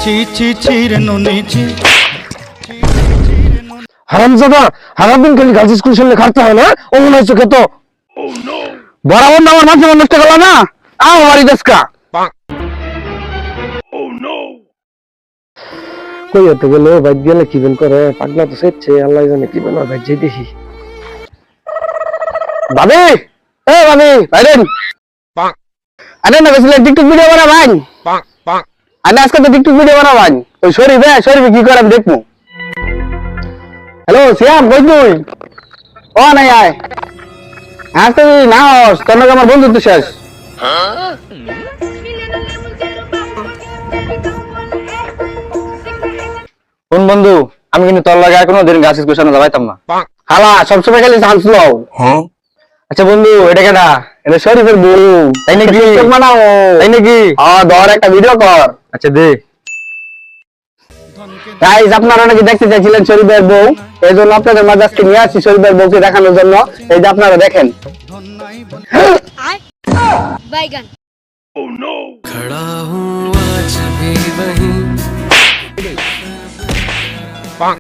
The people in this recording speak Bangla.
ছি ছি ছি রে ননি ছি। হারামজাদা সারাদিন খালি গার্লস স্কুল শুনলে খাটতে হয় না ও মনে হচ্ছে কত বরাবর না আমার মাঝে নষ্ট গেল না বাড়ি দেশকা কই হতে গেল বাইক গেলে কি বেন করে পাগলা তো সেচ্ছে আল্লাহ জানে কি বেন বাইক যাই দেখি ভাবি এ ভাবি বাইরেন আরে না গেছিলে টিকটক ভিডিও বানা ভাই আরে আজকে তো টিকটক ভিডিও বানা ভাই ওই শরীফ কি করে আমি দেখবো হ্যালো শ্যাম কই তুই ও নাই আয় আজকে তুই না হস তোর নাকি আমার বন্ধুত্ব শেষ কোন বন্ধু আমি কিন্তু তোর লাগে আর কোনোদিন গাছ স্কুশনে যাবাইতাম না হালা সবসময় খালি চান্স লও আচ্ছা বন্ধু এটা কেডা এটা শরীফের বউ তাই নাকি বানাও তাই নাকি ধর একটা ভিডিও কর আচ্ছা দে গাইস আপনারা নাকি দেখতে চাইছিলেন শরীফের বউ এই জন্য আপনাদের মাঝে আজকে নিয়ে আসছি শরীফের বউকে দেখানোর জন্য এই যে আপনারা দেখেন बैगन खड़ा हूँ आज भी वहीं